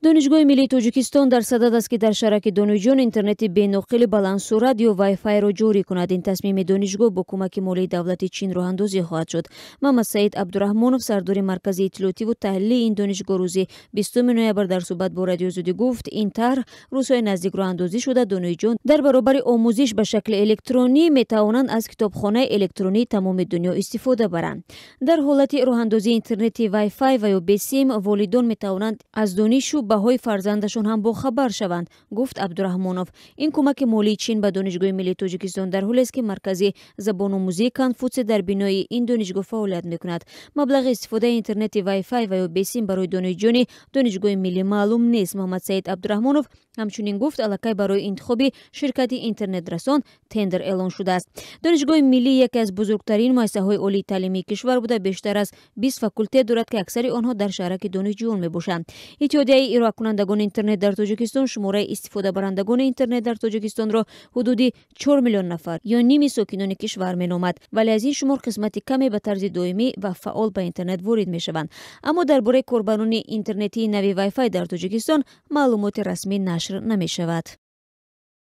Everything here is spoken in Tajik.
донишгоҳи миллии Тоҷикистон дар садад аст ки дар шараки донишҷӯён интернети бенуқили баландсуръат ё Wi-Fi-ро ҷорӣ кунад. Ин тасмими донишгоҳ бо кӯмаки молии давлати Чин роҳандозӣ хоҳад шуд. Мамад Саид Абдурахмонов, сардори маркази иттилоотиву таҳлилии ин донишгоҳ рӯзи 20 ноябр дар суҳбат бо радиозудӣ гуфт, ин тарҳ рӯзҳои наздик роҳандозӣ шуда донишҷӯён дар баробари омӯзиш ба шакли электронӣ метавонанд аз китобхонаи электронии тамоми дунё истифода баранд. Дар ҳолати роҳандозии интернети Wi-Fi ва ё бесим волидон метавонанд аз донишу баҳои фарзандашон ҳам бохабар шаванд, гуфт Абдурахмонов. Ин кӯмаки молии Чин ба донишгоҳи миллии Тоҷикистон дар ҳоле аст ки маркази забономӯзии Конфутсия дар бинои ин донишгоҳ фаъолият мекунад. Маблағи истифодаи интернети Wi-Fi ва ё бесим барои донишҷӯёни донишгоҳи миллӣ маълум нест. Муҳаммад Саид Абдурахмонов ҳамчунин гуфт, аллакай барои интихоби ширкати интернетрасон тендер эълон шудааст. Донишгоҳи миллӣ яке аз бузургтарин муассисаҳои олии таълимии кишвар буда бештар аз 20 факултет дорад ки аксари онҳо дар шараки донишҷӯён мебошанд. Иттиҳодияи ироакунандагони интернет дар Тоҷикистон шумораи истифодабарандагони интернет дар Тоҷикистонро ҳудуди 4 миллион нафар ё ними сокинони кишвар меномад, вале аз ин шумор қисмати каме ба тарзи доимӣ ва фаъол ба интернет ворид мешаванд. Аммо дар бораи корбарони интернетии нави Wi-Fi дар Тоҷикистон маълумоти расмӣ нашр намешавад.